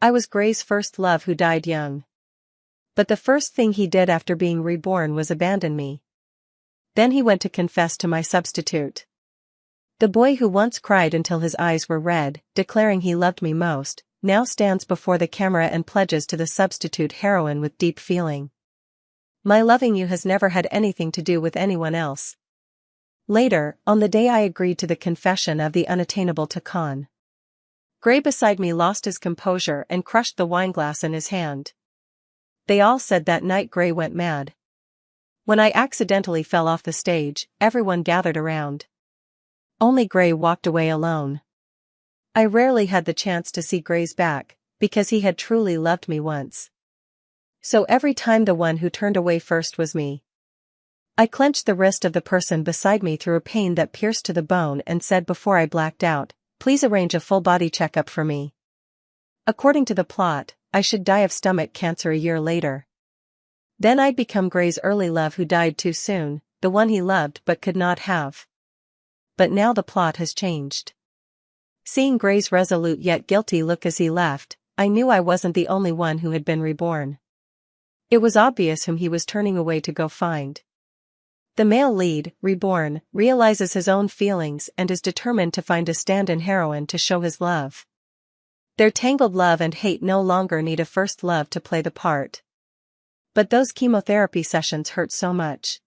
I was Gray's first love who died young. But the first thing he did after being reborn was abandon me. Then he went to confess to my substitute. The boy who once cried until his eyes were red, declaring he loved me most, now stands before the camera and pledges to the substitute heroine with deep feeling. My loving you has never had anything to do with anyone else. Later, on the day I agreed to the confession of the unattainable Takan, Gray beside me lost his composure and crushed the wineglass in his hand. They all said that night Gray went mad. When I accidentally fell off the stage, everyone gathered around. Only Gray walked away alone. I rarely had the chance to see Gray's back, because he had truly loved me once. So every time the one who turned away first was me. I clenched the wrist of the person beside me through a pain that pierced to the bone and said before I blacked out, "Please arrange a full-body checkup for me." According to the plot, I should die of stomach cancer a year later. Then I'd become Gray's early love who died too soon, the one he loved but could not have. But now the plot has changed. Seeing Gray's resolute yet guilty look as he left, I knew I wasn't the only one who had been reborn. It was obvious whom he was turning away to go find. The male lead, reborn, realizes his own feelings and is determined to find a stand-in heroine to show his love. Their tangled love and hate no longer need a first love to play the part. But those chemotherapy sessions hurt so much.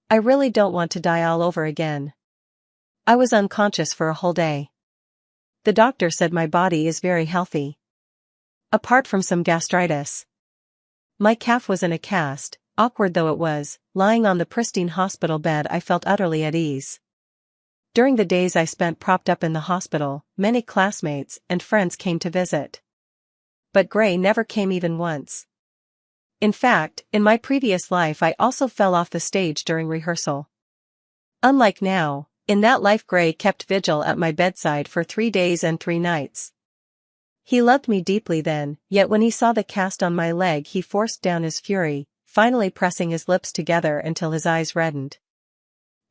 I really don't want to die all over again. I was unconscious for a whole day. The doctor said my body is very healthy. Apart from some gastritis. My calf was in a cast. Awkward though it was, lying on the pristine hospital bed I felt utterly at ease. During the days I spent propped up in the hospital, many classmates and friends came to visit. But Gray never came even once. In fact, in my previous life I also fell off the stage during rehearsal. Unlike now, in that life Gray kept vigil at my bedside for 3 days and 3 nights. He loved me deeply then, yet when he saw the cast on my leg he forced down his fury, finally pressing his lips together until his eyes reddened.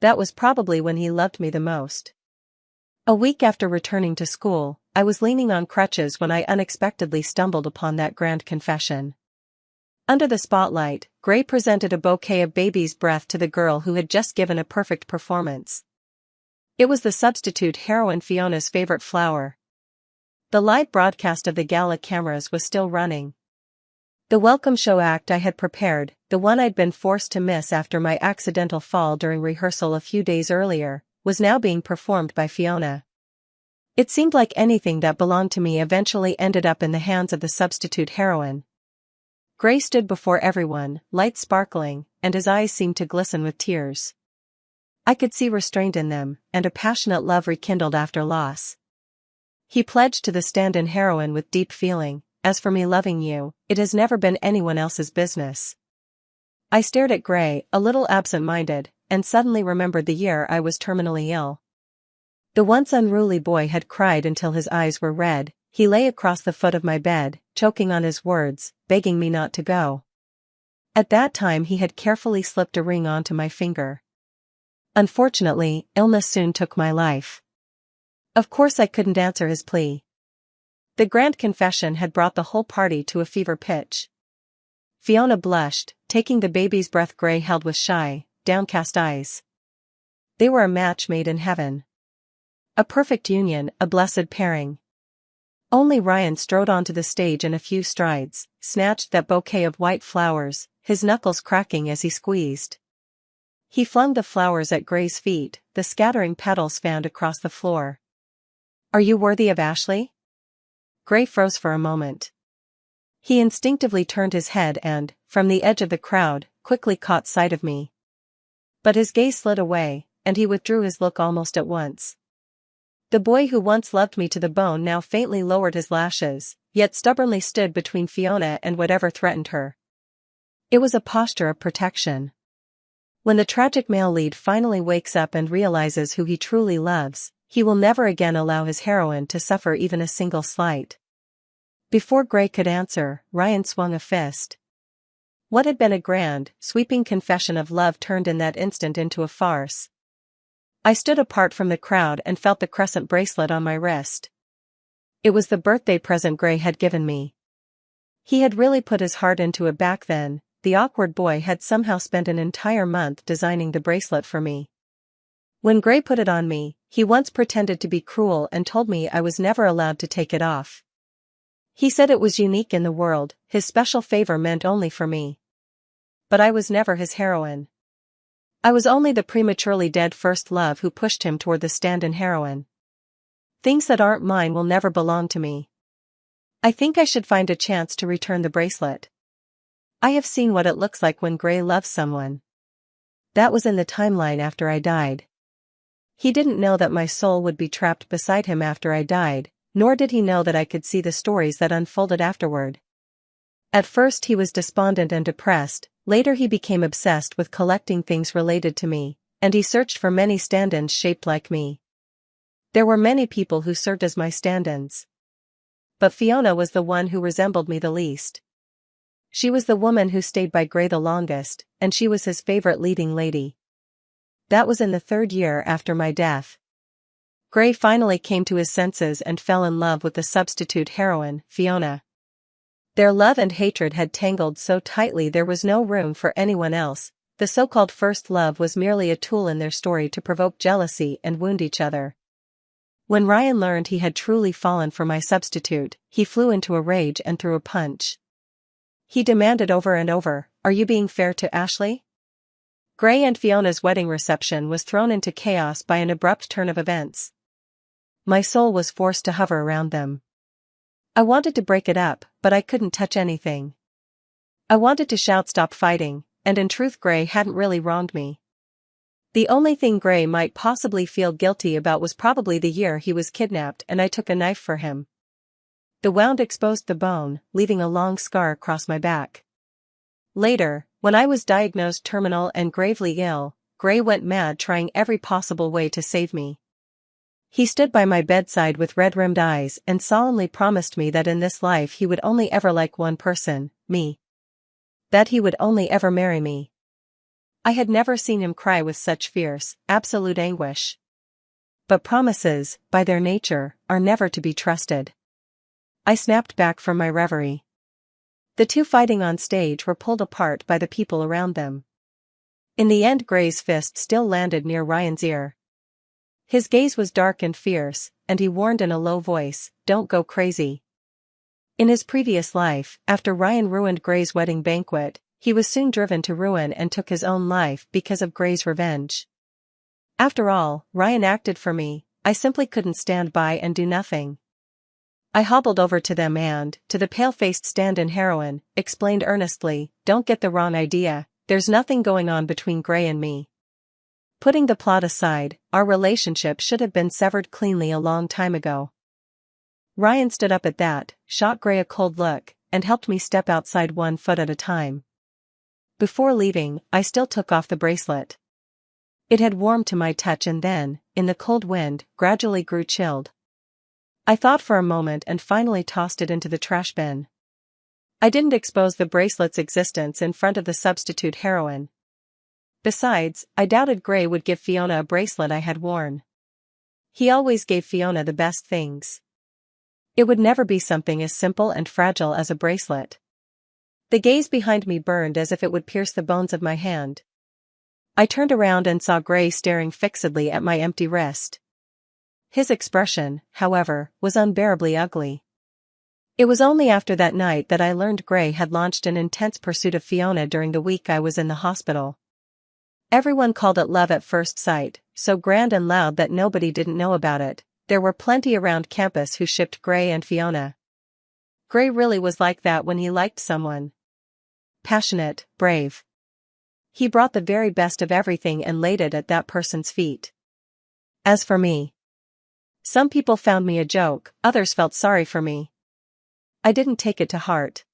That was probably when he loved me the most. A week after returning to school, I was leaning on crutches when I unexpectedly stumbled upon that grand confession. Under the spotlight, Gray presented a bouquet of baby's breath to the girl who had just given a perfect performance. It was the substitute heroine Fiona's favorite flower. The live broadcast of the gala cameras was still running. The welcome show act I had prepared, the one I'd been forced to miss after my accidental fall during rehearsal a few days earlier, was now being performed by Fiona. It seemed like anything that belonged to me eventually ended up in the hands of the substitute heroine. Gray stood before everyone, lights sparkling, and his eyes seemed to glisten with tears. I could see restraint in them, and a passionate love rekindled after loss. He pledged to the stand-in heroine with deep feeling, "As for me loving you, it has never been anyone else's business." I stared at Gray, a little absent-minded, and suddenly remembered the year I was terminally ill. The once unruly boy had cried until his eyes were red. He lay across the foot of my bed, choking on his words, begging me not to go. At that time he had carefully slipped a ring onto my finger. Unfortunately, illness soon took my life. Of course I couldn't answer his plea. The grand confession had brought the whole party to a fever pitch. Fiona blushed, taking the baby's breath Gray held with shy, downcast eyes. They were a match made in heaven. A perfect union, a blessed pairing. Only Ryan strode onto the stage in a few strides, snatched that bouquet of white flowers, his knuckles cracking as he squeezed. He flung the flowers at Gray's feet, the scattering petals fanned across the floor. "Are you worthy of Ashley?" Gray froze for a moment. He instinctively turned his head and, from the edge of the crowd, quickly caught sight of me. But his gaze slid away, and he withdrew his look almost at once. The boy who once loved me to the bone now faintly lowered his lashes, yet stubbornly stood between Fiona and whatever threatened her. It was a posture of protection. When the tragic male lead finally wakes up and realizes who he truly loves, he will never again allow his heroine to suffer even a single slight. Before Gray could answer, Ryan swung a fist. What had been a grand, sweeping confession of love turned in that instant into a farce. I stood apart from the crowd and felt the crescent bracelet on my wrist. It was the birthday present Gray had given me. He had really put his heart into it back then. The awkward boy had somehow spent an entire month designing the bracelet for me. When Gray put it on me, he once pretended to be cruel and told me I was never allowed to take it off. He said it was unique in the world, his special favor meant only for me. But I was never his heroine. I was only the prematurely dead first love who pushed him toward the stand-in heroine. Things that aren't mine will never belong to me. I think I should find a chance to return the bracelet. I have seen what it looks like when Gray loves someone. That was in the timeline after I died. He didn't know that my soul would be trapped beside him after I died, nor did he know that I could see the stories that unfolded afterward. At first he was despondent and depressed, later he became obsessed with collecting things related to me, and he searched for many stand-ins shaped like me. There were many people who served as my stand-ins. But Fiona was the one who resembled me the least. She was the woman who stayed by Gray the longest, and she was his favorite leading lady. That was in the 3rd year after my death. Gray finally came to his senses and fell in love with the substitute heroine, Fiona. Their love and hatred had tangled so tightly there was no room for anyone else. The so-called first love was merely a tool in their story to provoke jealousy and wound each other. When Ryan learned he had truly fallen for my substitute, he flew into a rage and threw a punch. He demanded over and over, "Are you being fair to Ashley?" Gray and Fiona's wedding reception was thrown into chaos by an abrupt turn of events. My soul was forced to hover around them. I wanted to break it up, but I couldn't touch anything. I wanted to shout stop fighting, and in truth Gray hadn't really wronged me. The only thing Gray might possibly feel guilty about was probably the year he was kidnapped and I took a knife for him. The wound exposed the bone, leaving a long scar across my back. Later, when I was diagnosed terminal and gravely ill, Gray went mad trying every possible way to save me. He stood by my bedside with red-rimmed eyes and solemnly promised me that in this life he would only ever like one person, me. That he would only ever marry me. I had never seen him cry with such fierce, absolute anguish. But promises, by their nature, are never to be trusted. I snapped back from my reverie. The two fighting on stage were pulled apart by the people around them. In the end Gray's fist still landed near Ryan's ear. His gaze was dark and fierce, and he warned in a low voice, "Don't go crazy." In his previous life, after Ryan ruined Gray's wedding banquet, he was soon driven to ruin and took his own life because of Gray's revenge. After all, Ryan acted for me, I simply couldn't stand by and do nothing. I hobbled over to them and, to the pale-faced stand-in heroine, explained earnestly, "Don't get the wrong idea, there's nothing going on between Gray and me. Putting the plot aside, our relationship should have been severed cleanly a long time ago." Ryan stood up at that, shot Gray a cold look, and helped me step outside 1 foot at a time. Before leaving, I still took off the bracelet. It had warmed to my touch and then, in the cold wind, gradually grew chilled. I thought for a moment and finally tossed it into the trash bin. I didn't expose the bracelet's existence in front of the substitute heroine. Besides, I doubted Gray would give Fiona a bracelet I had worn. He always gave Fiona the best things. It would never be something as simple and fragile as a bracelet. The gaze behind me burned as if it would pierce the bones of my hand. I turned around and saw Gray staring fixedly at my empty wrist. His expression, however, was unbearably ugly. It was only after that night that I learned Gray had launched an intense pursuit of Fiona during the week I was in the hospital. Everyone called it love at first sight, so grand and loud that nobody didn't know about it. There were plenty around campus who shipped Gray and Fiona. Gray really was like that when he liked someone. Passionate, brave. He brought the very best of everything and laid it at that person's feet. As for me, some people found me a joke, others felt sorry for me. I didn't take it to heart.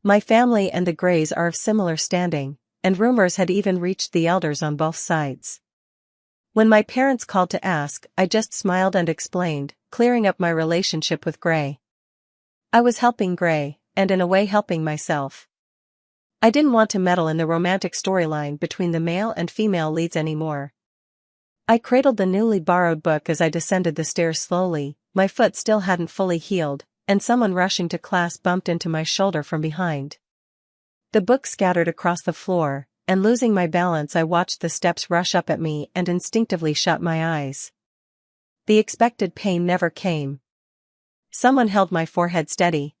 My family and the Grays are of similar standing, and rumors had even reached the elders on both sides. When my parents called to ask, I just smiled and explained, clearing up my relationship with Gray. I was helping Gray, and in a way helping myself. I didn't want to meddle in the romantic storyline between the male and female leads anymore. I cradled the newly borrowed book as I descended the stairs slowly, my foot still hadn't fully healed, and someone rushing to class bumped into my shoulder from behind. The book scattered across the floor, and losing my balance I watched the steps rush up at me and instinctively shut my eyes. The expected pain never came. Someone held my forehead steady.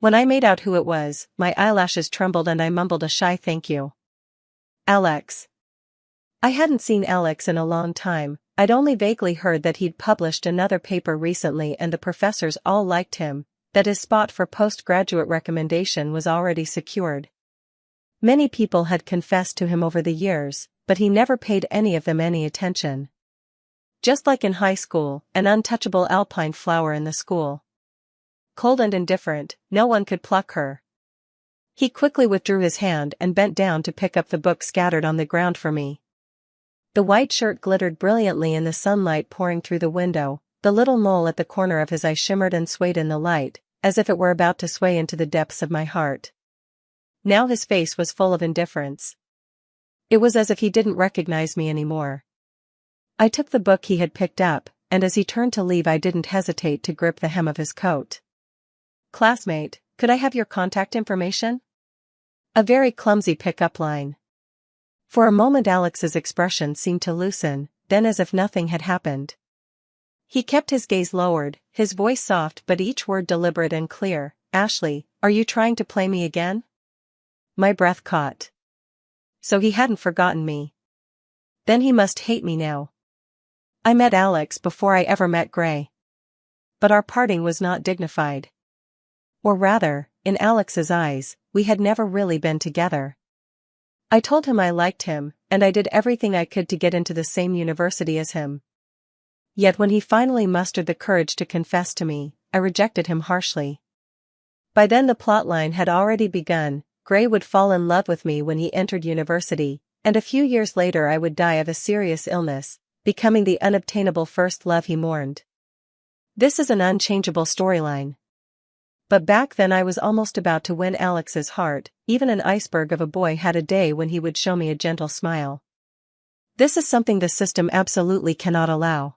When I made out who it was, my eyelashes trembled and I mumbled a shy thank you. Alex. I hadn't seen Alex in a long time. I'd only vaguely heard that he'd published another paper recently and the professors all liked him, that his spot for postgraduate recommendation was already secured. Many people had confessed to him over the years, but he never paid any of them any attention. Just like in high school, an untouchable alpine flower in the school. Cold and indifferent, no one could pluck her. He quickly withdrew his hand and bent down to pick up the book scattered on the ground for me. The white shirt glittered brilliantly in the sunlight pouring through the window, the little mole at the corner of his eye shimmered and swayed in the light, as if it were about to sway into the depths of my heart. Now his face was full of indifference. It was as if he didn't recognize me anymore. I took the book he had picked up, and as he turned to leave I didn't hesitate to grip the hem of his coat. "Classmate, could I have your contact information?" A very clumsy pick-up line. For a moment Alex's expression seemed to loosen, then as if nothing had happened. He kept his gaze lowered, his voice soft but each word deliberate and clear. "Ashley, are you trying to play me again?" My breath caught. So he hadn't forgotten me. Then he must hate me now. I met Alex before I ever met Gray. But our parting was not dignified. Or rather, in Alex's eyes, we had never really been together. I told him I liked him, and I did everything I could to get into the same university as him. Yet when he finally mustered the courage to confess to me, I rejected him harshly. By then the plotline had already begun. Gray would fall in love with me when he entered university, and a few years later I would die of a serious illness, becoming the unobtainable first love he mourned. This is an unchangeable storyline. But back then I was almost about to win Alex's heart. Even an iceberg of a boy had a day when he would show me a gentle smile. This is something the system absolutely cannot allow.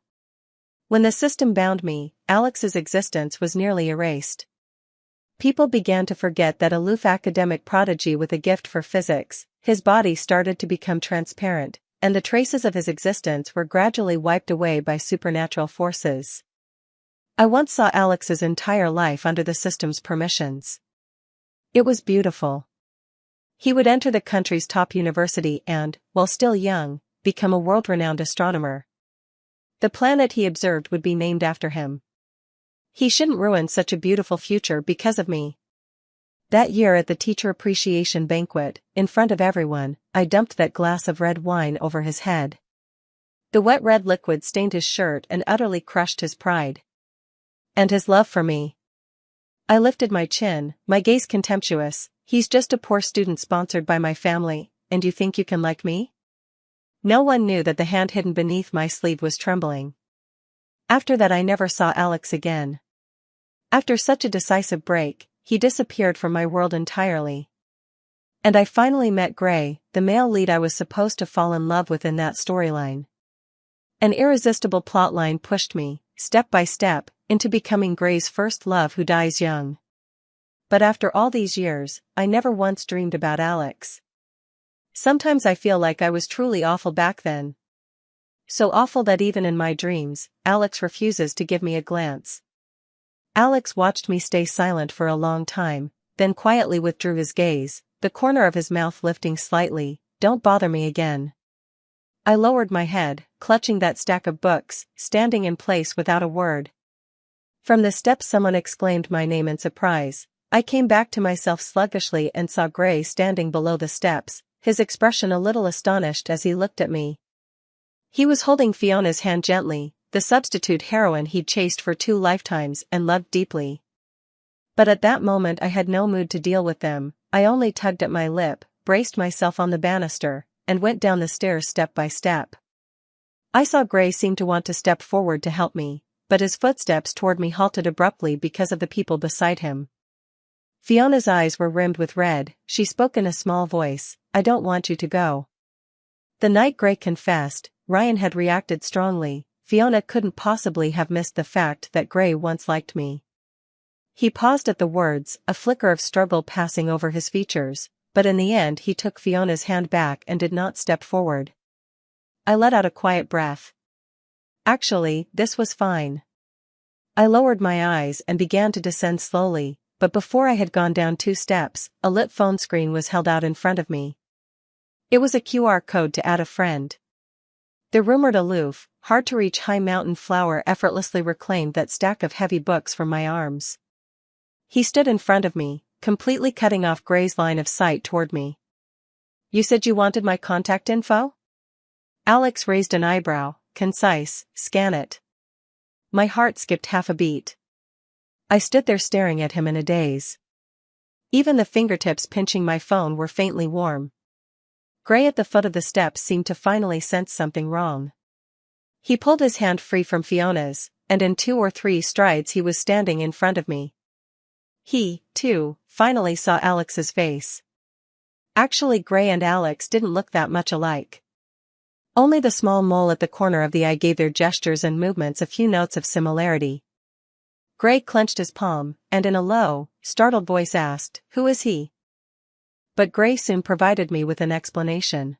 When the system bound me, Alex's existence was nearly erased. People began to forget that aloof academic prodigy with a gift for physics, his body started to become transparent, and the traces of his existence were gradually wiped away by supernatural forces. I once saw Alex's entire life under the system's permissions. It was beautiful. He would enter the country's top university and, while still young, become a world-renowned astronomer. The planet he observed would be named after him. He shouldn't ruin such a beautiful future because of me. That year at the teacher appreciation banquet, in front of everyone, I dumped that glass of red wine over his head. The wet red liquid stained his shirt and utterly crushed his pride. And his love for me. I lifted my chin, my gaze contemptuous. "He's just a poor student sponsored by my family, and you think you can like me?" No one knew that the hand hidden beneath my sleeve was trembling. After that I never saw Alex again. After such a decisive break, he disappeared from my world entirely. And I finally met Gray, the male lead I was supposed to fall in love with in that storyline. An irresistible plotline pushed me, step by step, into becoming Gray's first love who dies young. But after all these years, I never once dreamed about Alex. Sometimes I feel like I was truly awful back then. So awful that even in my dreams, Alex refuses to give me a glance. Alex watched me stay silent for a long time, then quietly withdrew his gaze, the corner of his mouth lifting slightly. "Don't bother me again." I lowered my head, clutching that stack of books, standing in place without a word. From the steps someone exclaimed my name in surprise. I came back to myself sluggishly and saw Gray standing below the steps, his expression a little astonished as he looked at me. He was holding Fiona's hand gently, the substitute heroine he'd chased for 2 lifetimes and loved deeply. But at that moment I had no mood to deal with them. I only tugged at my lip, braced myself on the banister, and went down the stairs step by step. I saw Gray seem to want to step forward to help me, but his footsteps toward me halted abruptly because of the people beside him. Fiona's eyes were rimmed with red. She spoke in a small voice. "I don't want you to go." The night Gray confessed, Ryan had reacted strongly. Fiona couldn't possibly have missed the fact that Gray once liked me. He paused at the words, a flicker of struggle passing over his features, but in the end he took Fiona's hand back and did not step forward. I let out a quiet breath. Actually, this was fine. I lowered my eyes and began to descend slowly, but before I had gone down 2 steps, a lit phone screen was held out in front of me. It was a QR code to add a friend. The rumored aloof, hard-to-reach high mountain flower effortlessly reclaimed that stack of heavy books from my arms. He stood in front of me, completely cutting off Gray's line of sight toward me. "You said you wanted my contact info?" Alex raised an eyebrow. "Concise, scan it." My heart skipped half a beat. I stood there staring at him in a daze. Even the fingertips pinching my phone were faintly warm. Gray at the foot of the steps seemed to finally sense something wrong. He pulled his hand free from Fiona's, and in 2 or 3 strides he was standing in front of me. He, too, finally saw Alex's face. Actually, Gray and Alex didn't look that much alike. Only the small mole at the corner of the eye gave their gestures and movements a few notes of similarity. Gray clenched his palm, and in a low, startled voice asked, "Who is he?" But Gray soon provided me with an explanation.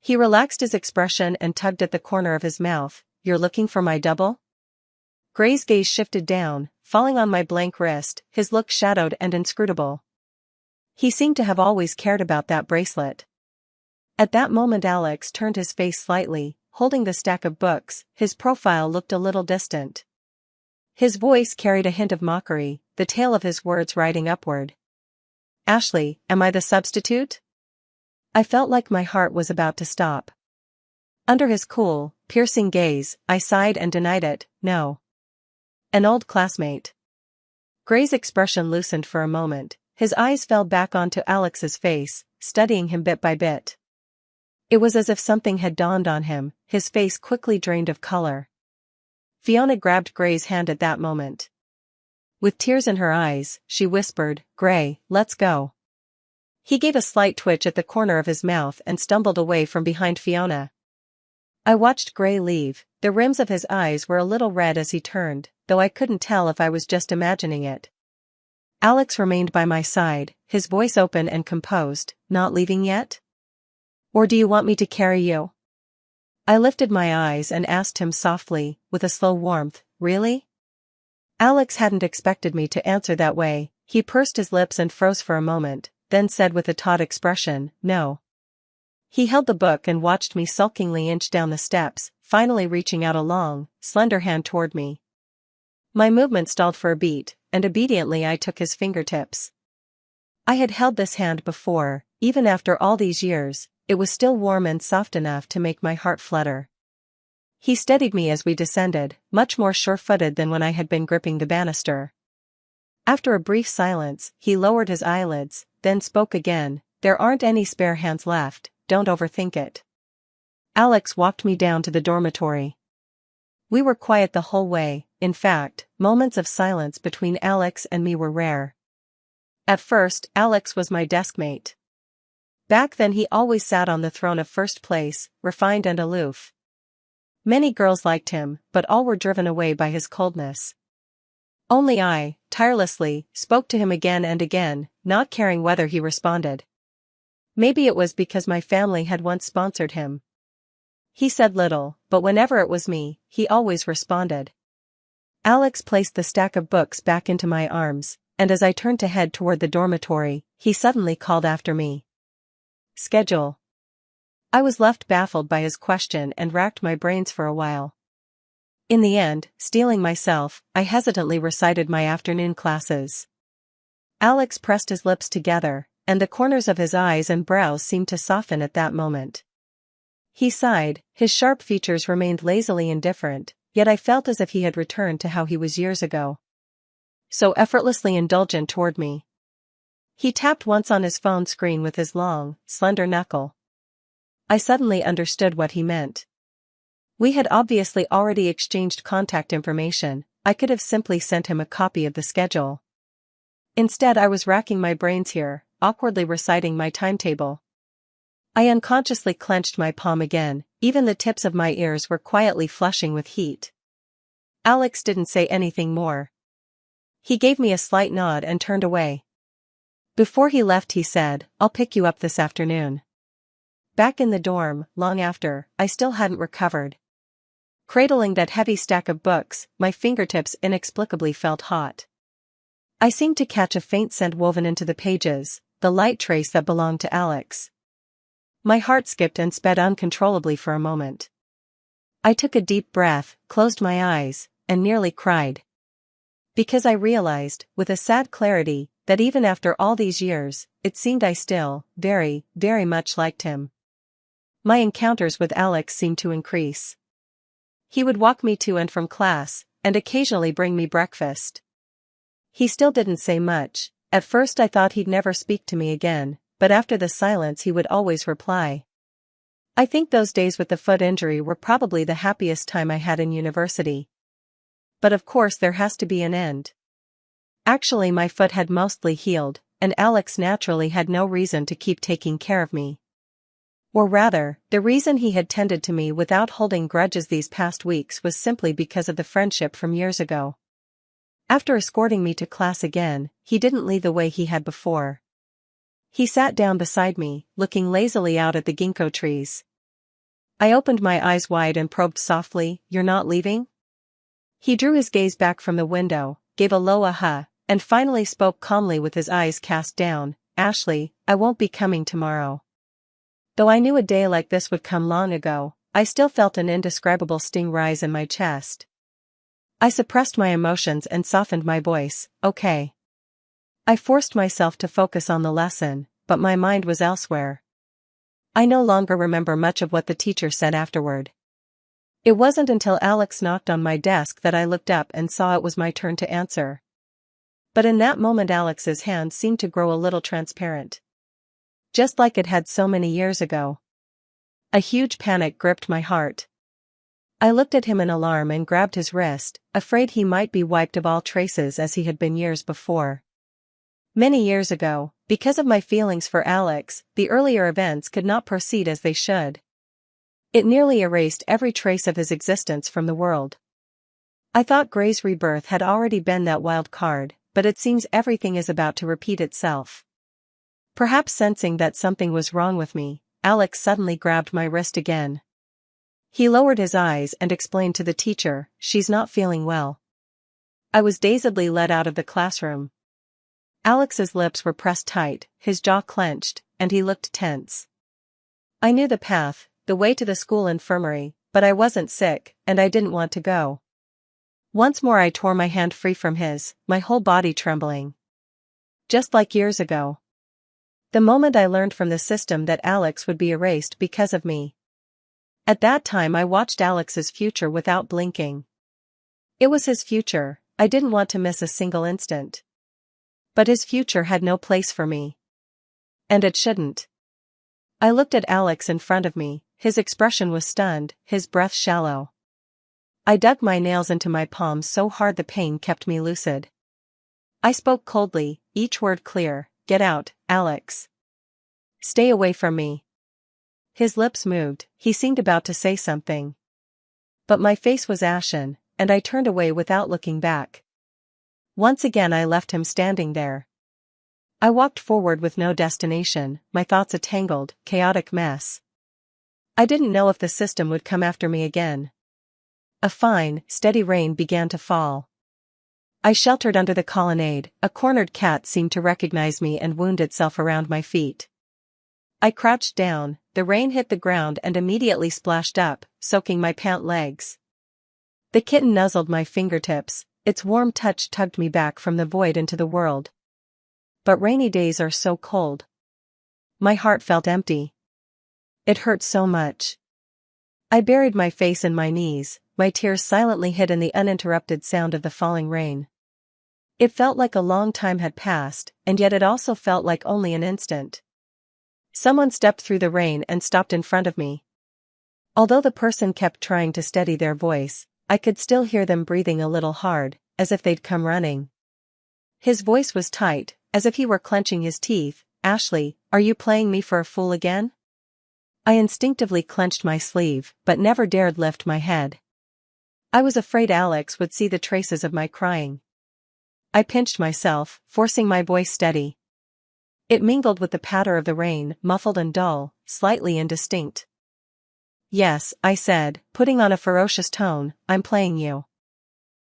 He relaxed his expression and tugged at the corner of his mouth. "You're looking for my double?" Gray's gaze shifted down, falling on my blank wrist, his look shadowed and inscrutable. He seemed to have always cared about that bracelet. At that moment Alex turned his face slightly, holding the stack of books. His profile looked a little distant. His voice carried a hint of mockery, the tail of his words riding upward. "Ashley, am I the substitute?" I felt like my heart was about to stop. Under his cool, piercing gaze, I sighed and denied it. "No. An old classmate." Gray's expression loosened for a moment. His eyes fell back onto Alex's face, studying him bit by bit. It was as if something had dawned on him. His face quickly drained of color. Fiona grabbed Gray's hand at that moment. With tears in her eyes, she whispered, "Gray, let's go." He gave a slight twitch at the corner of his mouth and stumbled away from behind Fiona. I watched Gray leave. The rims of his eyes were a little red as he turned, though I couldn't tell if I was just imagining it. Alex remained by my side, his voice open and composed. "Not leaving yet? Or do you want me to carry you?" I lifted my eyes and asked him softly, with a slow warmth, "Really?" Alex hadn't expected me to answer that way. He pursed his lips and froze for a moment, then said with a taut expression, "No." He held the book and watched me sulkingly inch down the steps, finally reaching out a long, slender hand toward me. My movement stalled for a beat, and obediently I took his fingertips. I had held this hand before. Even after all these years, it was still warm and soft enough to make my heart flutter. He steadied me as we descended, much more sure-footed than when I had been gripping the banister. After a brief silence, he lowered his eyelids, then spoke again. "There aren't any spare hands left, don't overthink it." Alex walked me down to the dormitory. We were quiet the whole way. In fact, moments of silence between Alex and me were rare. At first, Alex was my deskmate. Back then he always sat on the throne of first place, refined and aloof. Many girls liked him, but all were driven away by his coldness. Only I, tirelessly, spoke to him again and again, not caring whether he responded. Maybe it was because my family had once sponsored him. He said little, but whenever it was me, he always responded. Alex placed the stack of books back into my arms, and as I turned to head toward the dormitory, he suddenly called after me. "Schedule." I was left baffled by his question and racked my brains for a while. In the end, steeling myself, I hesitantly recited my afternoon classes. Alex pressed his lips together, and the corners of his eyes and brows seemed to soften at that moment. He sighed, his sharp features remained lazily indifferent, yet I felt as if he had returned to how he was years ago. So effortlessly indulgent toward me. He tapped once on his phone screen with his long, slender knuckle. I suddenly understood what he meant. We had obviously already exchanged contact information. I could have simply sent him a copy of the schedule. Instead I was racking my brains here, awkwardly reciting my timetable. I unconsciously clenched my palm again, even the tips of my ears were quietly flushing with heat. Alex didn't say anything more. He gave me a slight nod and turned away. Before he left he said, "I'll pick you up this afternoon." Back in the dorm, long after, I still hadn't recovered. Cradling that heavy stack of books, my fingertips inexplicably felt hot. I seemed to catch a faint scent woven into the pages, the light trace that belonged to Alex. My heart skipped and sped uncontrollably for a moment. I took a deep breath, closed my eyes, and nearly cried. Because I realized, with a sad clarity, that even after all these years, it seemed I still, very, very much liked him. My encounters with Alex seemed to increase. He would walk me to and from class, and occasionally bring me breakfast. He still didn't say much. At first I thought he'd never speak to me again, but after the silence he would always reply. I think those days with the foot injury were probably the happiest time I had in university. But of course there has to be an end. Actually my foot had mostly healed, and Alex naturally had no reason to keep taking care of me. Or rather, the reason he had tended to me without holding grudges these past weeks was simply because of the friendship from years ago. After escorting me to class again, he didn't leave the way he had before. He sat down beside me, looking lazily out at the ginkgo trees. I opened my eyes wide and probed softly, "You're not leaving?" He drew his gaze back from the window, gave a low aha, and finally spoke calmly with his eyes cast down, "Ashley, I won't be coming tomorrow." Though I knew a day like this would come long ago, I still felt an indescribable sting rise in my chest. I suppressed my emotions and softened my voice, "Okay." I forced myself to focus on the lesson, but my mind was elsewhere. I no longer remember much of what the teacher said afterward. It wasn't until Alex knocked on my desk that I looked up and saw it was my turn to answer. But in that moment Alex's hand seemed to grow a little transparent. Just like it had so many years ago. A huge panic gripped my heart. I looked at him in alarm and grabbed his wrist, afraid he might be wiped of all traces as he had been years before. Many years ago, because of my feelings for Alex, the earlier events could not proceed as they should. It nearly erased every trace of his existence from the world. I thought Gray's rebirth had already been that wild card, but it seems everything is about to repeat itself. Perhaps sensing that something was wrong with me, Alex suddenly grabbed my wrist again. He lowered his eyes and explained to the teacher, "She's not feeling well." I was dazedly led out of the classroom. Alex's lips were pressed tight, his jaw clenched, and he looked tense. I knew the path, the way to the school infirmary, but I wasn't sick, and I didn't want to go. Once more I tore my hand free from his, my whole body trembling. Just like years ago. The moment I learned from the system that Alex would be erased because of me. At that time I watched Alex's future without blinking. It was his future, I didn't want to miss a single instant. But his future had no place for me. And it shouldn't. I looked at Alex in front of me, his expression was stunned, his breath shallow. I dug my nails into my palms so hard the pain kept me lucid. I spoke coldly, each word clear, "Get out, Alex. Stay away from me." His lips moved, he seemed about to say something. But my face was ashen, and I turned away without looking back. Once again I left him standing there. I walked forward with no destination, my thoughts a tangled, chaotic mess. I didn't know if the system would come after me again. A fine, steady rain began to fall. I sheltered under the colonnade, a cornered cat seemed to recognize me and wound itself around my feet. I crouched down, the rain hit the ground and immediately splashed up, soaking my pant legs. The kitten nuzzled my fingertips, its warm touch tugged me back from the void into the world. But rainy days are so cold. My heart felt empty. It hurt so much. I buried my face in my knees, my tears silently hid in the uninterrupted sound of the falling rain. It felt like a long time had passed, and yet it also felt like only an instant. Someone stepped through the rain and stopped in front of me. Although the person kept trying to steady their voice, I could still hear them breathing a little hard, as if they'd come running. His voice was tight, as if he were clenching his teeth. "Ashley, are you playing me for a fool again?" I instinctively clenched my sleeve, but never dared lift my head. I was afraid Alex would see the traces of my crying. I pinched myself, forcing my voice steady. It mingled with the patter of the rain, muffled and dull, slightly indistinct. "Yes," I said, putting on a ferocious tone, "I'm playing you.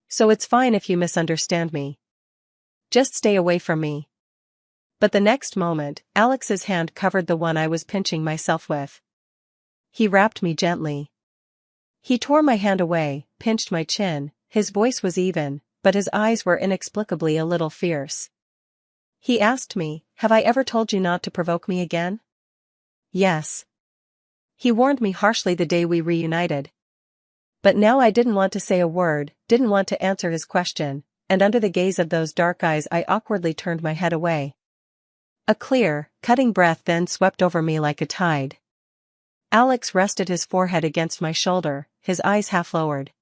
So it's fine if you misunderstand me. Just stay away from me." But the next moment, Alex's hand covered the one I was pinching myself with. He wrapped me gently. He tore my hand away, pinched my chin. His voice was even, but his eyes were inexplicably a little fierce. He asked me, "Have I ever told you not to provoke me again?" "Yes." He warned me harshly the day we reunited. But now I didn't want to say a word, didn't want to answer his question, and under the gaze of those dark eyes I awkwardly turned my head away. A clear, cutting breath then swept over me like a tide. Alex rested his forehead against my shoulder, his eyes half lowered.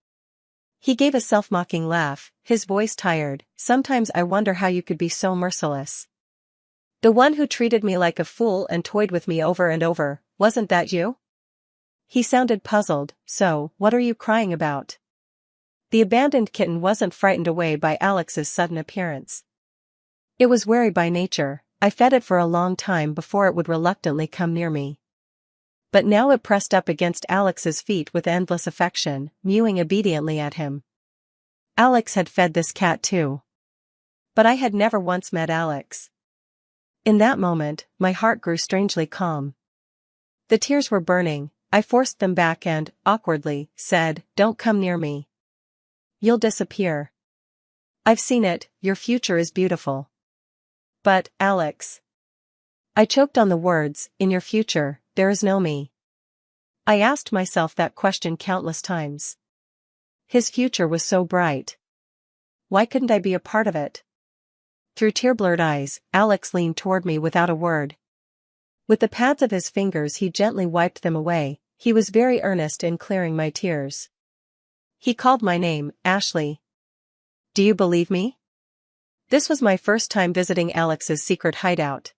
He gave a self-mocking laugh, his voice tired. "Sometimes I wonder how you could be so merciless. The one who treated me like a fool and toyed with me over and over, wasn't that you?" He sounded puzzled. "So, what are you crying about?" The abandoned kitten wasn't frightened away by Alex's sudden appearance. It was wary by nature. I fed it for a long time before it would reluctantly come near me. But now it pressed up against Alex's feet with endless affection, mewing obediently at him. Alex had fed this cat too. But I had never once met Alex. In that moment, my heart grew strangely calm. The tears were burning. I forced them back and, awkwardly, said, "Don't come near me. You'll disappear. I've seen it, your future is beautiful." "But, Alex." I choked on the words, "In your future, there is no me." I asked myself that question countless times. His future was so bright. Why couldn't I be a part of it? Through tear-blurred eyes, Alex leaned toward me without a word. With the pads of his fingers he gently wiped them away. He was very earnest in clearing my tears. He called my name, "Ashley. Do you believe me?" This was my first time visiting Alex's secret hideout.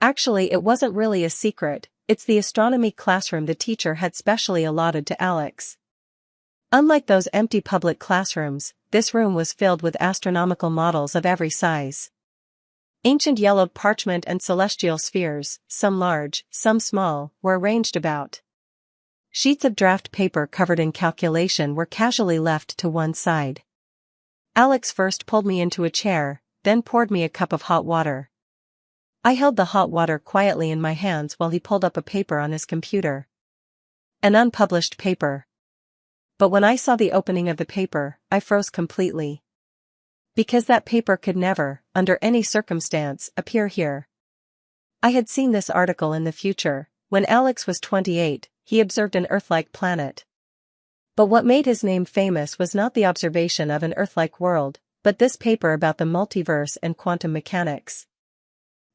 Actually, it wasn't really a secret, it's the astronomy classroom the teacher had specially allotted to Alex. Unlike those empty public classrooms, this room was filled with astronomical models of every size. Ancient yellowed parchment and celestial spheres, some large, some small, were arranged about. Sheets of draft paper covered in calculation were casually left to one side. Alex first pulled me into a chair, then poured me a cup of hot water. I held the hot water quietly in my hands while he pulled up a paper on his computer. An unpublished paper. But when I saw the opening of the paper, I froze completely. Because that paper could never, under any circumstance, appear here. I had seen this article in the future. When Alex was 28, he observed an Earth-like planet. But what made his name famous was not the observation of an Earth-like world, but this paper about the multiverse and quantum mechanics.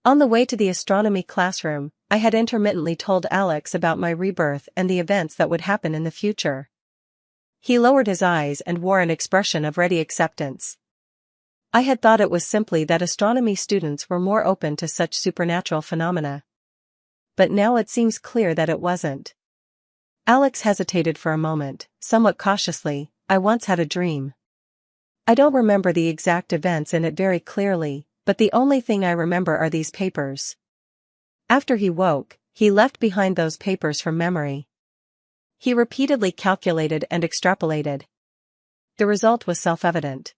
On the way to the astronomy classroom, I had intermittently told Alex about my rebirth and the events that would happen in the future. He lowered his eyes and wore an expression of ready acceptance. I had thought it was simply that astronomy students were more open to such supernatural phenomena. But now it seems clear that it wasn't. Alex hesitated for a moment, somewhat cautiously. "I once had a dream. I don't remember the exact events in it very clearly, but the only thing I remember are these papers." After he woke, he left behind those papers from memory. He repeatedly calculated and extrapolated. The result was self-evident.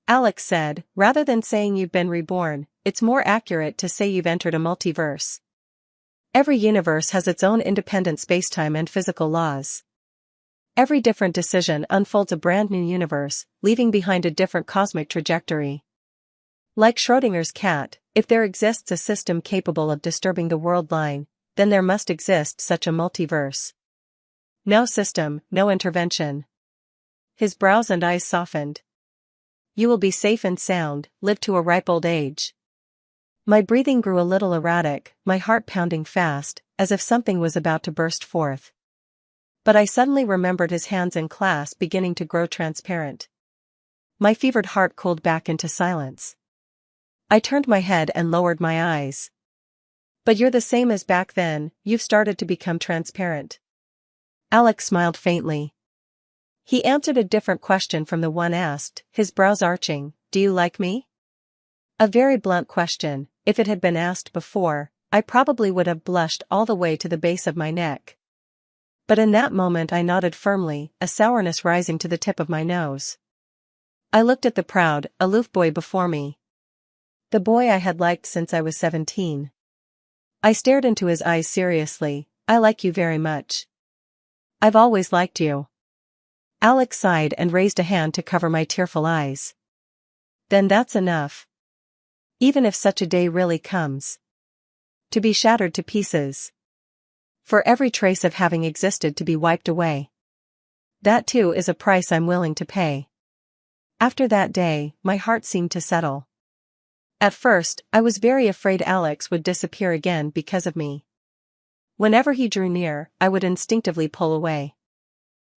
Alex said, "Rather than saying you've been reborn, it's more accurate to say you've entered a multiverse. Every universe has its own independent spacetime and physical laws. Every different decision unfolds a brand new universe, leaving behind a different cosmic trajectory. Like Schrödinger's cat, if there exists a system capable of disturbing the world line, then there must exist such a multiverse. No system, no intervention." His brows and eyes softened. "You will be safe and sound, live to a ripe old age." My breathing grew a little erratic, my heart pounding fast, as if something was about to burst forth. But I suddenly remembered his hands in class beginning to grow transparent. My fevered heart cooled back into silence. I turned my head and lowered my eyes. But you're the same as back then, you've started to become transparent. Alex smiled faintly. He answered a different question from the one asked, his brows arching. Do you like me? A very blunt question. If it had been asked before, I probably would have blushed all the way to the base of my neck. But in that moment I nodded firmly, a sourness rising to the tip of my nose. I looked at the proud, aloof boy before me. The boy I had liked since I was 17. I stared into his eyes seriously. I like you very much. I've always liked you. Alex sighed and raised a hand to cover my tearful eyes. Then that's enough. Even if such a day really comes. To be shattered to pieces. For every trace of having existed to be wiped away. That too is a price I'm willing to pay. After that day, my heart seemed to settle. At first, I was very afraid Alex would disappear again because of me. Whenever he drew near, I would instinctively pull away.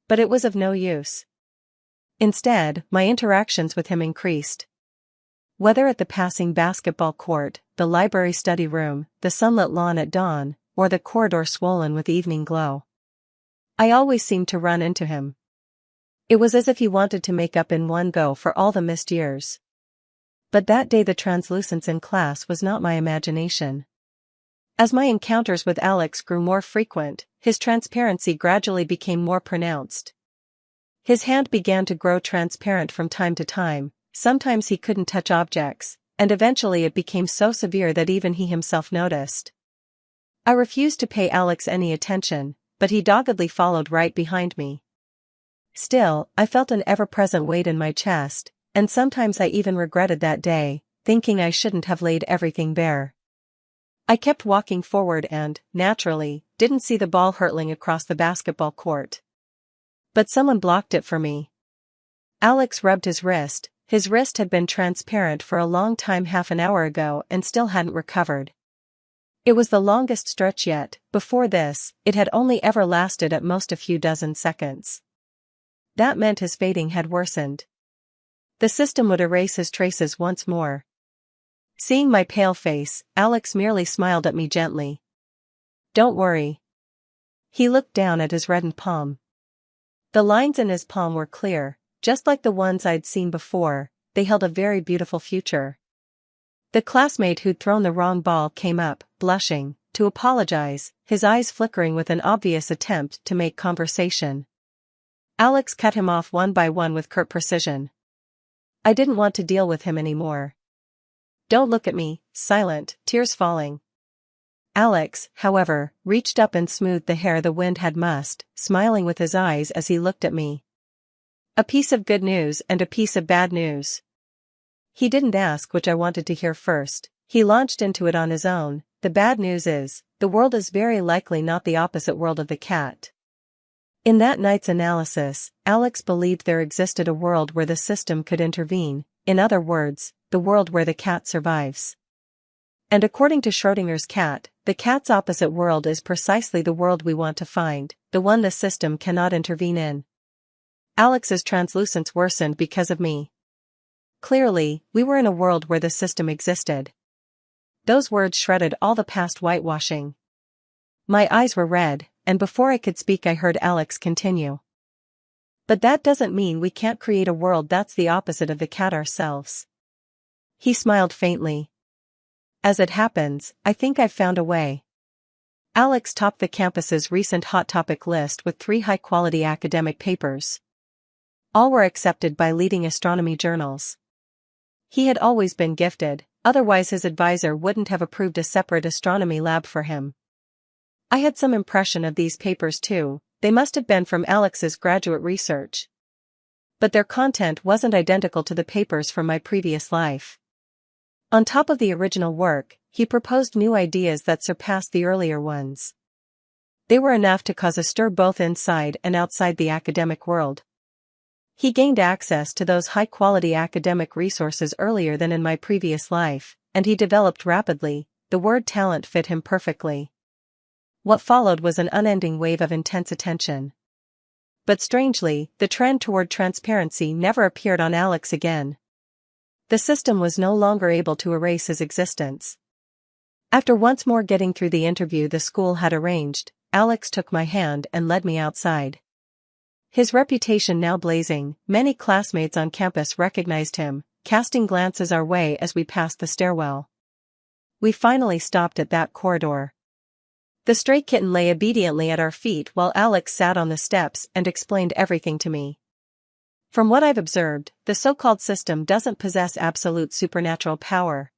But it was of no use. Instead, my interactions with him increased. Whether at the passing basketball court, the library study room, the sunlit lawn at dawn, or the corridor swollen with evening glow. I always seemed to run into him. It was as if he wanted to make up in one go for all the missed years. But that day the translucence in class was not my imagination. As my encounters with Alex grew more frequent, his transparency gradually became more pronounced. His hand began to grow transparent from time to time, sometimes he couldn't touch objects, and eventually it became so severe that even he himself noticed. I refused to pay Alex any attention, but he doggedly followed right behind me. Still, I felt an ever-present weight in my chest, and sometimes I even regretted that day, thinking I shouldn't have laid everything bare. I kept walking forward and, naturally, didn't see the ball hurtling across the basketball court. But someone blocked it for me. Alex rubbed his wrist. His wrist had been transparent for a long time half an hour ago and still hadn't recovered. It was the longest stretch yet. Before this, it had only ever lasted at most a few dozen seconds. That meant his fading had worsened. The system would erase his traces once more. Seeing my pale face, Alex merely smiled at me gently. Don't worry. He looked down at his reddened palm. The lines in his palm were clear, just like the ones I'd seen before. They held a very beautiful future. The classmate who'd thrown the wrong ball came up, blushing, to apologize, his eyes flickering with an obvious attempt to make conversation. Alex cut him off one by one with curt precision. I didn't want to deal with him anymore. Don't look at me, silent, tears falling. Alex, however, reached up and smoothed the hair the wind had mussed, smiling with his eyes as he looked at me. A piece of good news and a piece of bad news. He didn't ask which I wanted to hear first, he launched into it on his own. The bad news is, the world is very likely not the opposite world of the cat. In that night's analysis, Alex believed there existed a world where the system could intervene, in other words, the world where the cat survives. And according to Schrödinger's cat, the cat's opposite world is precisely the world we want to find, the one the system cannot intervene in. Alex's translucence worsened because of me. Clearly, we were in a world where the system existed. Those words shredded all the past whitewashing. My eyes were red, and before I could speak I heard Alex continue. But that doesn't mean we can't create a world that's the opposite of the cat ourselves. He smiled faintly. As it happens, I think I've found a way. Alex topped the campus's recent hot topic list with 3 high-quality academic papers. All were accepted by leading astronomy journals. He had always been gifted, otherwise his advisor wouldn't have approved a separate astronomy lab for him. I had some impression of these papers too, they must have been from Alex's graduate research. But their content wasn't identical to the papers from my previous life. On top of the original work, he proposed new ideas that surpassed the earlier ones. They were enough to cause a stir both inside and outside the academic world. He gained access to those high-quality academic resources earlier than in my previous life, and he developed rapidly. The word talent fit him perfectly. What followed was an unending wave of intense attention. But strangely, the trend toward transparency never appeared on Alex again. The system was no longer able to erase his existence. After once more getting through the interview the school had arranged, Alex took my hand and led me outside. His reputation now blazing, many classmates on campus recognized him, casting glances our way as we passed the stairwell. We finally stopped at that corridor. The stray kitten lay obediently at our feet while Alex sat on the steps and explained everything to me. From what I've observed, the so-called system doesn't possess absolute supernatural power.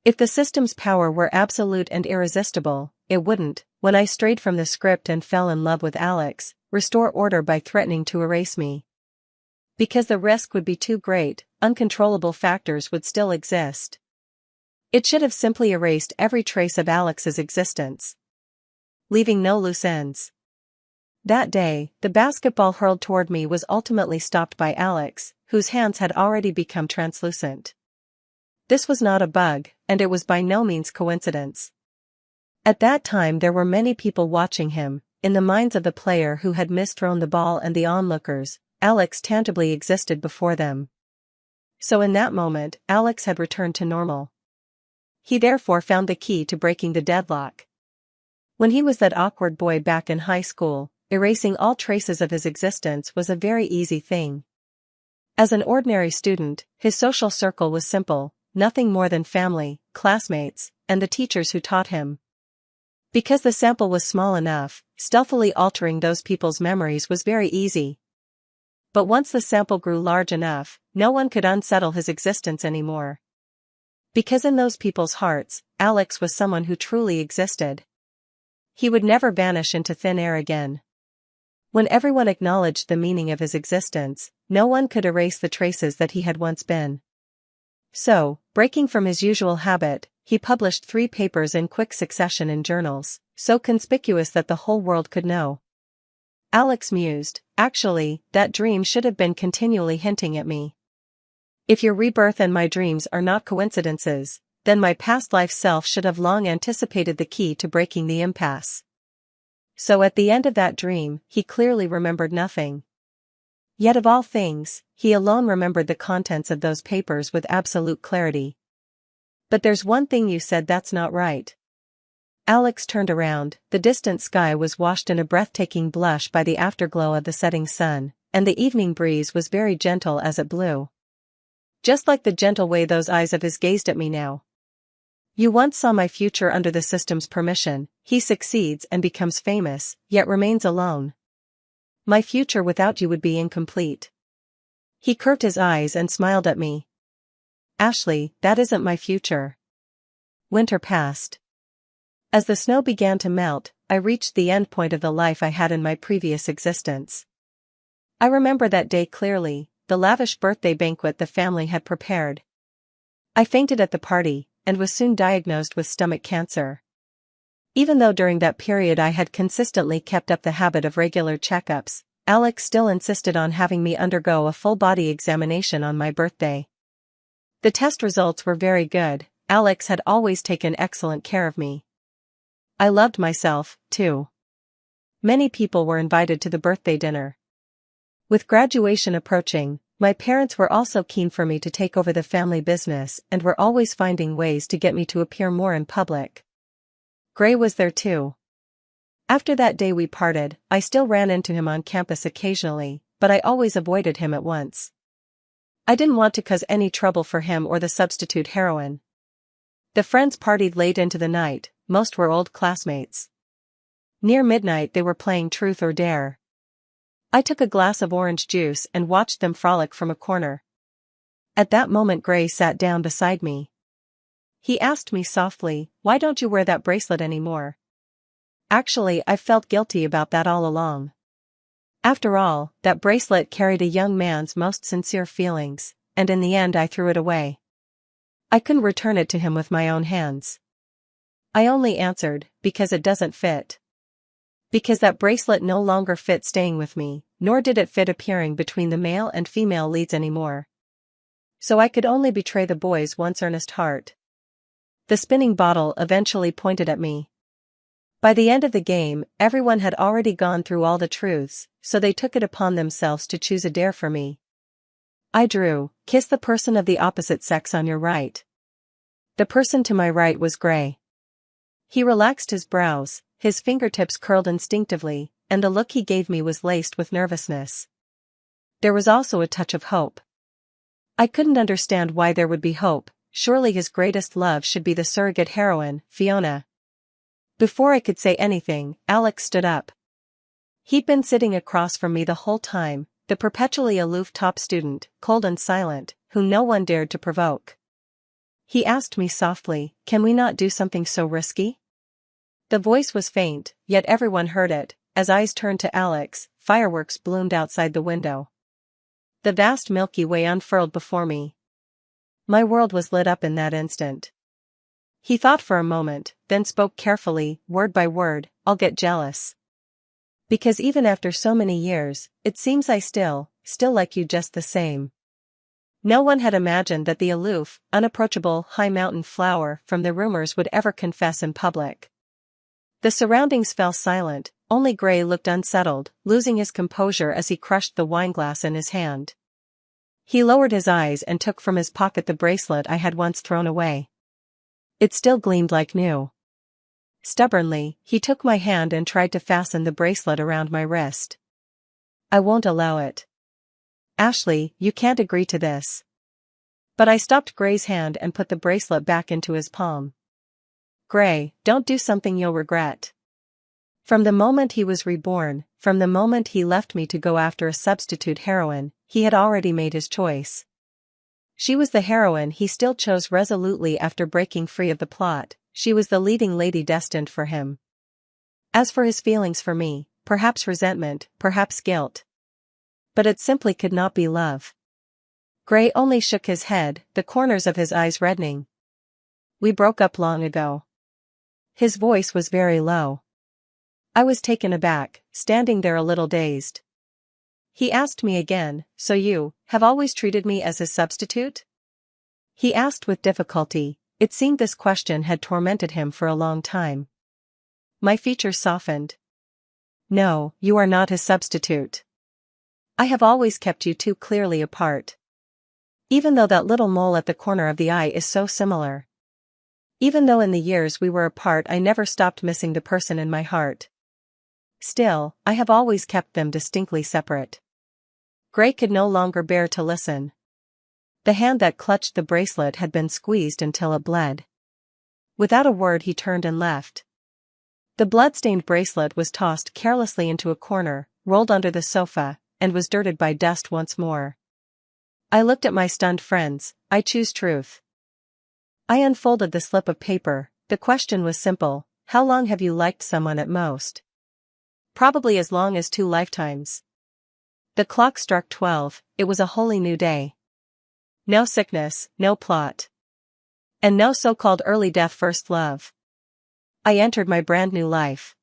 If the system's power were absolute and irresistible, it wouldn't, when I strayed from the script and fell in love with Alex, restore order by threatening to erase me. Because the risk would be too great, uncontrollable factors would still exist. It should have simply erased every trace of Alex's existence, leaving no loose ends. That day, the basketball hurled toward me was ultimately stopped by Alex, whose hands had already become translucent. This was not a bug, and it was by no means coincidence. At that time there were many people watching him. In the minds of the player who had misthrown the ball and the onlookers, Alex tangibly existed before them. So in that moment, Alex had returned to normal. He therefore found the key to breaking the deadlock. When he was that awkward boy back in high school, erasing all traces of his existence was a very easy thing. As an ordinary student, his social circle was simple, nothing more than family, classmates, and the teachers who taught him. Because the sample was small enough, stealthily altering those people's memories was very easy. But once the sample grew large enough, no one could unsettle his existence anymore. Because in those people's hearts, Alex was someone who truly existed. He would never vanish into thin air again. When everyone acknowledged the meaning of his existence, no one could erase the traces that he had once been. So, breaking from his usual habit, he published 3 papers in quick succession in journals, so conspicuous that the whole world could know. Alex mused, actually, that dream should have been continually hinting at me. If your rebirth and my dreams are not coincidences, then my past life self should have long anticipated the key to breaking the impasse. So at the end of that dream, he clearly remembered nothing. Yet of all things, he alone remembered the contents of those papers with absolute clarity. But there's one thing you said that's not right. Alex turned around, the distant sky was washed in a breathtaking blush by the afterglow of the setting sun, and the evening breeze was very gentle as it blew. Just like the gentle way those eyes of his gazed at me now. You once saw my future under the system's permission. He succeeds and becomes famous, yet remains alone. My future without you would be incomplete. He curved his eyes and smiled at me. Ashley, that isn't my future. Winter passed. As the snow began to melt, I reached the end point of the life I had in my previous existence. I remember that day clearly, the lavish birthday banquet the family had prepared. I fainted at the party, and was soon diagnosed with stomach cancer. Even though during that period I had consistently kept up the habit of regular checkups, Alex still insisted on having me undergo a full-body examination on my birthday. The test results were very good. Alex had always taken excellent care of me. I loved myself, too. Many people were invited to the birthday dinner. With graduation approaching, my parents were also keen for me to take over the family business and were always finding ways to get me to appear more in public. Gray was there too. After that day we parted. I still ran into him on campus occasionally, but I always avoided him at once. I didn't want to cause any trouble for him or the substitute heroine. The friends partied late into the night, most were old classmates. Near midnight they were playing Truth or Dare. I took a glass of orange juice and watched them frolic from a corner. At that moment Gray sat down beside me. He asked me softly, "Why don't you wear that bracelet anymore?" Actually, I felt guilty about that all along. After all, that bracelet carried a young man's most sincere feelings, and in the end I threw it away. I couldn't return it to him with my own hands. I only answered, because it doesn't fit. Because that bracelet no longer fit staying with me, nor did it fit appearing between the male and female leads anymore. So I could only betray the boy's once earnest heart. The spinning bottle eventually pointed at me. By the end of the game, everyone had already gone through all the truths, so they took it upon themselves to choose a dare for me. I drew, "Kiss the person of the opposite sex on your right." The person to my right was Gray. He relaxed his brows, his fingertips curled instinctively, and the look he gave me was laced with nervousness. There was also a touch of hope. I couldn't understand why there would be hope. Surely his greatest love should be the surrogate heroine, Fiona. Before I could say anything, Alex stood up. He'd been sitting across from me the whole time, the perpetually aloof top student, cold and silent, whom no one dared to provoke. He asked me softly, "Can we not do something so risky?" The voice was faint, yet everyone heard it. As eyes turned to Alex, fireworks bloomed outside the window. The vast Milky Way unfurled before me. My world was lit up in that instant. He thought for a moment, then spoke carefully, word by word, "I'll get jealous. Because even after so many years, it seems I still like you just the same." No one had imagined that the aloof, unapproachable high mountain flower from the rumors would ever confess in public. The surroundings fell silent, only Gray looked unsettled, losing his composure as he crushed the wineglass in his hand. He lowered his eyes and took from his pocket the bracelet I had once thrown away. It still gleamed like new. Stubbornly, he took my hand and tried to fasten the bracelet around my wrist. "I won't allow it. Ashley, you can't agree to this." But I stopped Gray's hand and put the bracelet back into his palm. "Gray, don't do something you'll regret." From the moment he was reborn, from the moment he left me to go after a substitute heroine, he had already made his choice. She was the heroine he still chose resolutely after breaking free of the plot. She was the leading lady destined for him. As for his feelings for me, perhaps resentment, perhaps guilt. But it simply could not be love. Gray only shook his head, the corners of his eyes reddening. "We broke up long ago." His voice was very low. I was taken aback, standing there a little dazed. He asked me again, "So you have always treated me as his substitute?" He asked with difficulty. It seemed this question had tormented him for a long time. My features softened. "No, you are not his substitute. I have always kept you two clearly apart. Even though that little mole at the corner of the eye is so similar. Even though in the years we were apart I never stopped missing the person in my heart. Still, I have always kept them distinctly separate." Gray could no longer bear to listen. The hand that clutched the bracelet had been squeezed until it bled. Without a word he turned and left. The blood-stained bracelet was tossed carelessly into a corner, rolled under the sofa, and was dirted by dust once more. I looked at my stunned friends. "I choose truth." I unfolded the slip of paper. The question was simple. How long have you liked someone at most? Probably as long as 2 lifetimes. The clock struck 12, it was a wholly new day. No sickness, no plot. And no so-called early death first love. I entered my brand new life.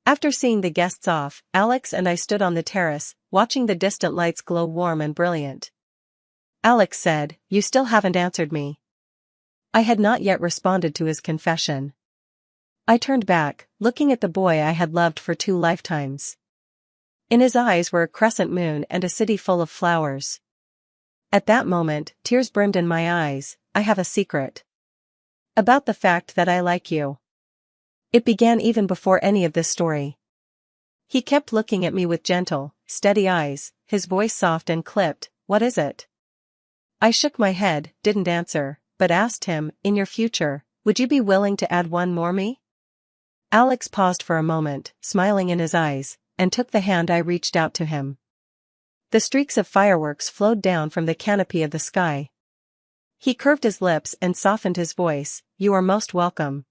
After seeing the guests off, Alex and I stood on the terrace, watching the distant lights glow warm and brilliant. Alex said, "You still haven't answered me." I had not yet responded to his confession. I turned back, looking at the boy I had loved for 2 lifetimes. In his eyes were a crescent moon and a city full of flowers. At that moment, tears brimmed in my eyes. "I have a secret. About the fact that I like you. It began even before any of this story." He kept looking at me with gentle, steady eyes, his voice soft and clipped. "What is it?" I shook my head, didn't answer, but asked him, "In your future, would you be willing to add one more me?" Alex paused for a moment, smiling in his eyes, and took the hand I reached out to him. The streaks of fireworks flowed down from the canopy of the sky. He curved his lips and softened his voice. "You are most welcome."